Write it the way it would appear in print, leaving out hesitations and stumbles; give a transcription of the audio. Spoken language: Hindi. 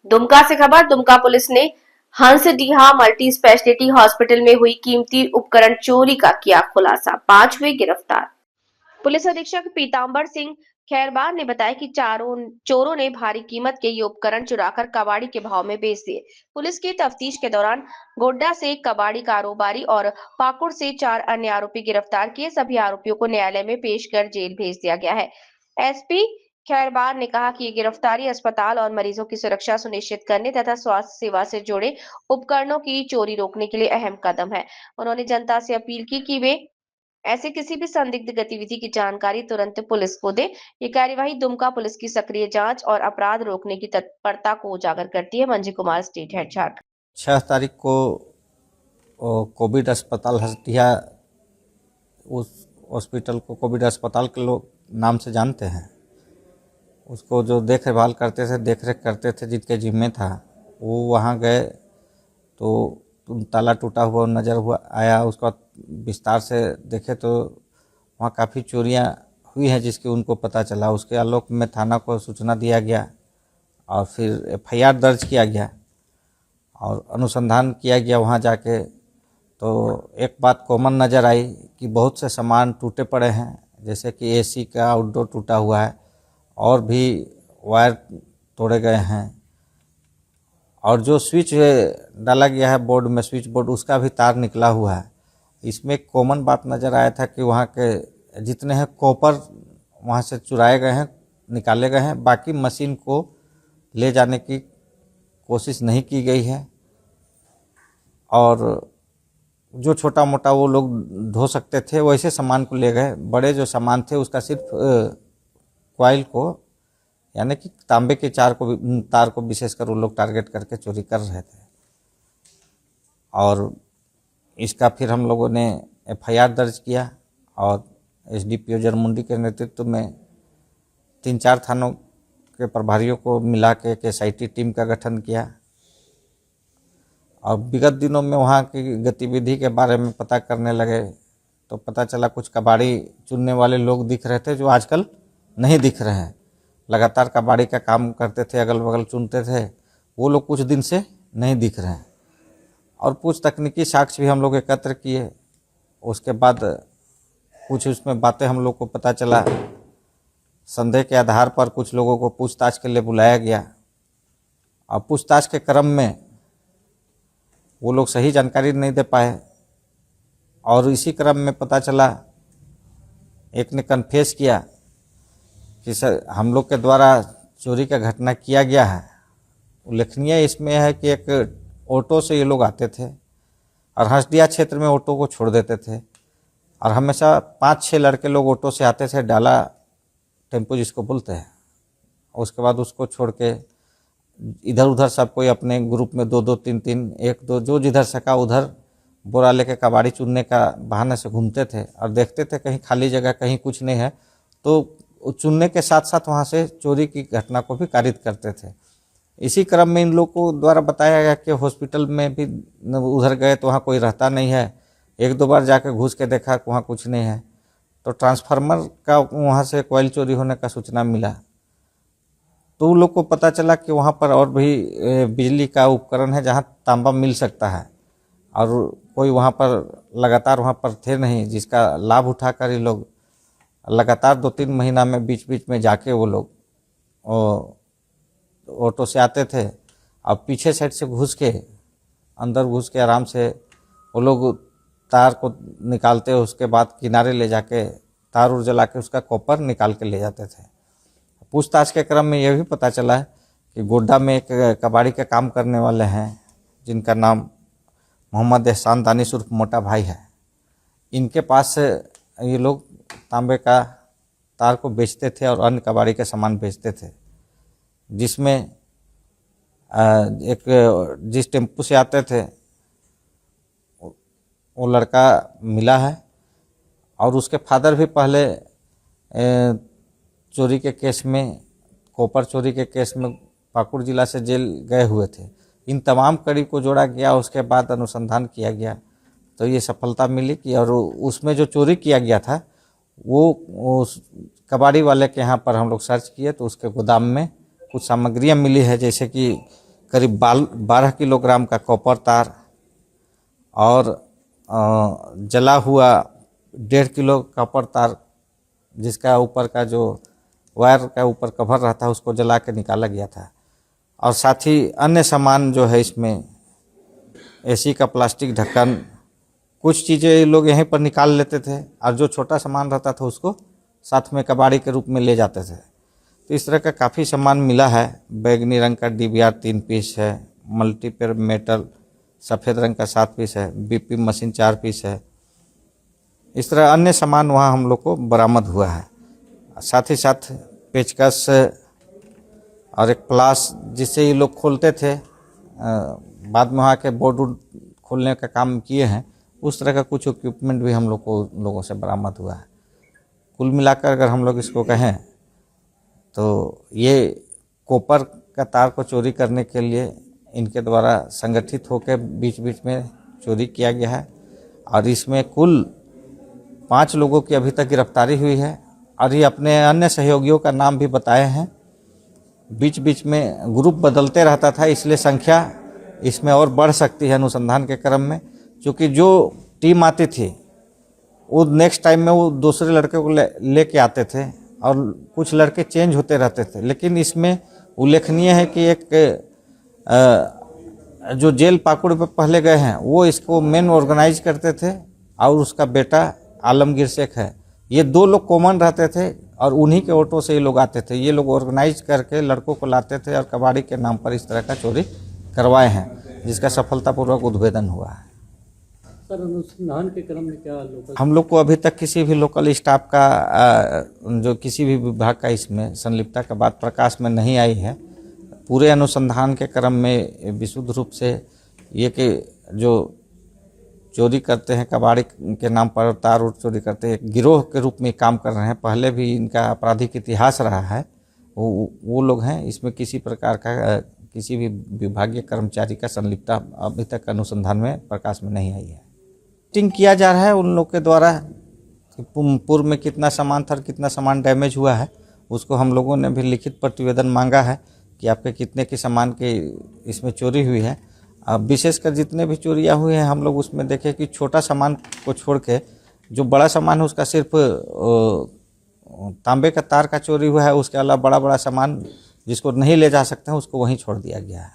दुमका से खबर। दुमका पुलिस ने हंसडीहा मल्टी स्पेशलिटी हॉस्पिटल में हुई कीमती उपकरण चोरी का किया खुलासा, 5 हुए गिरफ्तार। पुलिस अधीक्षक पीतांबर सिंह खैरबार ने बताया कि चोरों ने भारी कीमत के ये उपकरण चुराकर कबाड़ी के भाव में बेच दिए। पुलिस की तफ्तीश के दौरान गोड्डा से एक कबाड़ी कारोबारी और पाकुड़ से 4 अन्य आरोपी गिरफ्तार किए। सभी आरोपियों को न्यायालय में पेश कर जेल भेज दिया गया है। एसपी खैरबार ने कहा कि ये गिरफ्तारी अस्पताल और मरीजों की सुरक्षा सुनिश्चित करने तथा स्वास्थ्य सेवा से जुड़े उपकरणों की चोरी रोकने के लिए अहम कदम है। उन्होंने जनता से अपील की कि वे ऐसे किसी भी संदिग्ध गतिविधि की जानकारी तुरंत पुलिस को दे। ये कार्यवाही दुमका पुलिस की सक्रिय जांच और अपराध रोकने की तत्परता को उजागर करती है। मंजी कुमार, स्टेट हेड, झारखंड। 6 तारीख को कोविड अस्पताल हंसडीहा, उस हॉस्पिटल को कोविड अस्पताल के लोग नाम से जानते हैं। उसको जो देखभाल करते थे, देखरेख करते थे, जिनके जिम्मे था, वो वहाँ गए तो ताला टूटा हुआ नज़र हुआ आया। उसका विस्तार से देखे तो वहाँ काफ़ी चोरियाँ हुई हैं, जिसकी उनको पता चला। उसके आलोक में थाना को सूचना दिया गया और फिर एफआईआर दर्ज किया गया और अनुसंधान किया गया। वहाँ जाके तो एक बात कॉमन नज़र आई कि बहुत से सामान टूटे पड़े हैं, जैसे कि एसी का आउटडोर टूटा हुआ है और भी वायर तोड़े गए हैं, और जो स्विच डाला गया है बोर्ड में, स्विच बोर्ड, उसका भी तार निकला हुआ है। इसमें एक कॉमन बात नज़र आया था कि वहाँ के जितने हैं कॉपर वहाँ से चुराए गए हैं, निकाले गए हैं। बाकी मशीन को ले जाने की कोशिश नहीं की गई है, और जो छोटा मोटा वो लोग ढो सकते थे वैसे सामान को ले गए। बड़े जो सामान थे उसका सिर्फ कॉइल को, यानी कि तांबे के तार को विशेषकर वो लोग टारगेट करके चोरी कर रहे थे। और इसका फिर हम लोगों ने एफआईआर दर्ज किया और एसडीपीओ जरमुंडी के नेतृत्व में 3-4 थानों के प्रभारियों को मिला के एक एसआईटी टीम का गठन किया और विगत दिनों में वहाँ की गतिविधि के बारे में पता करने लगे तो पता चला कुछ कबाड़ी चुनने वाले लोग दिख रहे थे जो आजकल नहीं दिख रहे हैं। लगातार कबाड़ी का काम करते थे, अगल बगल चुनते थे, वो लोग कुछ दिन से नहीं दिख रहे हैं। और कुछ तकनीकी साक्ष्य भी हम लोग एकत्र किए। उसके बाद कुछ उसमें बातें हम लोग को पता चला। संदेह के आधार पर कुछ लोगों को पूछताछ के लिए बुलाया गया और पूछताछ के क्रम में वो लोग सही जानकारी नहीं दे पाए, और इसी क्रम में पता चला, एक ने कन्फेस किया कि सर हम लोग के द्वारा चोरी का घटना किया गया है। उल्लेखनीय इसमें है कि एक ऑटो से ये लोग आते थे और हंसडीहा क्षेत्र में ऑटो को छोड़ देते थे, और हमेशा 5-6 लड़के लोग ऑटो से आते थे, डाला टेम्पो जिसको बोलते हैं। उसके बाद उसको छोड़ के इधर उधर सब कोई अपने ग्रुप में 2-2, 3-3, 1-2 जो जिधर सका उधर बोरा लेके कबाड़ी चुनने का बहाने से घूमते थे और देखते थे कहीं खाली जगह, कहीं कुछ नहीं है तो चुनने के साथ साथ वहाँ से चोरी की घटना को भी कारित करते थे। इसी क्रम में इन लोग को द्वारा बताया गया कि हॉस्पिटल में भी उधर गए तो वहाँ कोई रहता नहीं है। 1-2 बार जाकर घुस के देखा वहाँ कुछ नहीं है, तो ट्रांसफार्मर का वहाँ से कॉइल चोरी होने का सूचना मिला। तो उन लोग को पता चला कि वहाँ पर और भी बिजली का उपकरण है जहाँ तांबा मिल सकता है, और कोई वहाँ पर लगातार वहाँ पर थे नहीं, जिसका लाभ उठाकर ये लोग लगातार 2-3 महीना में बीच बीच में जाके वो लोग ऑटो से आते थे और पीछे साइड से घुस के अंदर घुस के आराम से वो लोग तार को निकालते, उसके बाद किनारे ले जाके तार उर जला के उसका कॉपर निकाल के ले जाते थे। पूछताछ के क्रम में यह भी पता चला कि गोड्डा में एक कबाड़ी का काम करने वाले हैं जिनका नाम मोहम्मद एहसान दानिश उर्फ मोटा भाई है। इनके पास से ये लोग तांबे का तार को बेचते थे और अन्य कबाड़ी के सामान बेचते थे, जिसमें एक जिस टेम्पू से आते थे वो लड़का मिला है, और उसके फादर भी पहले चोरी के केस में, कॉपर चोरी के केस में पाकुड़ जिला से जेल गए हुए थे। इन तमाम कड़ी को जोड़ा गया, उसके बाद अनुसंधान किया गया तो ये सफलता मिली कि और उसमें जो चोरी किया गया था वो उस कबाड़ी वाले के यहाँ पर हम लोग सर्च किए तो उसके गोदाम में कुछ सामग्रियाँ मिली है, जैसे कि करीब 12 किलोग्राम का कॉपर तार और जला हुआ 1.5 किलो कॉपर तार, जिसका ऊपर का जो वायर का ऊपर कवर रहता है उसको जला के निकाला गया था। और साथ ही अन्य सामान जो है इसमें एसी का प्लास्टिक ढक्कन, कुछ चीज़ें ये लोग यहीं पर निकाल लेते थे और जो छोटा सामान रहता था उसको साथ में कबाड़ी के रूप में ले जाते थे। तो इस तरह का काफ़ी सामान मिला है। बैगनी रंग का DVR 3 पीस है, मल्टीपेयर मेटल सफ़ेद रंग का 7 पीस है, BP मशीन 4 पीस है। इस तरह अन्य सामान वहाँ हम लोग को बरामद हुआ है। साथ ही साथ पेचकस और एक प्लास जिससे ये लोग खोलते थे, बाद में वहाँ के बोर्ड खोलने का काम किए हैं, उस तरह का कुछ इक्विपमेंट भी हम लोगों से बरामद हुआ है। कुल मिलाकर अगर हम लोग इसको कहें तो ये कॉपर का तार को चोरी करने के लिए इनके द्वारा संगठित होकर बीच बीच में चोरी किया गया है। और इसमें कुल 5 लोगों की अभी तक गिरफ्तारी हुई है और ये अपने अन्य सहयोगियों का नाम भी बताए हैं। बीच बीच में ग्रुप बदलते रहता था, इसलिए संख्या इसमें और बढ़ सकती है अनुसंधान के क्रम में, क्योंकि जो टीम आती थी वो नेक्स्ट टाइम में वो दूसरे लड़के को लेके आते थे और कुछ लड़के चेंज होते रहते थे। लेकिन इसमें उल्लेखनीय है कि एक जो जेल पाकुड़ पे पहले गए हैं वो इसको मेन ऑर्गेनाइज करते थे और उसका बेटा आलमगीर शेख है। ये 2 लोग कॉमन रहते थे और उन्हीं के ऑटो से ये लोग आते थे। ये लोग ऑर्गेनाइज करके लड़कों को लाते थे और कबाड़ी के नाम पर इस तरह का चोरी करवाए हैं, जिसका सफलतापूर्वक उद्भेदन हुआ है। सर, अनुसंधान के क्रम में क्या लोकल हम लोग को अभी तक किसी भी लोकल स्टाफ का जो किसी भी विभाग का इसमें संलिप्तता का बात प्रकाश में नहीं आई है। पूरे अनुसंधान के क्रम में विशुद्ध रूप से ये कि जो चोरी करते हैं कबाड़ी के नाम पर, तार उड़ चोरी करते हैं, एक गिरोह के रूप में काम कर रहे हैं। पहले भी इनका आपराधिक इतिहास रहा है। वो लोग हैं। इसमें किसी प्रकार का किसी भी विभागीय कर्मचारी का संलिप्तता अभी तक अनुसंधान में प्रकाश में नहीं आई है। टेस्टिंग किया जा रहा है उन लोग के द्वारा कि पूर्व में कितना सामान था, कितना सामान डैमेज हुआ है। उसको हम लोगों ने भी लिखित प्रतिवेदन मांगा है कि आपके कितने के सामान के इसमें चोरी हुई है। अब विशेषकर जितने भी चोरियां हुई हैं हम लोग उसमें देखें कि छोटा सामान को छोड़ के जो बड़ा सामान है उसका सिर्फ तांबे का तार का चोरी हुआ है। उसके अलावा बड़ा बड़ा सामान जिसको नहीं ले जा सकते हैं उसको वहीं छोड़ दिया गया है।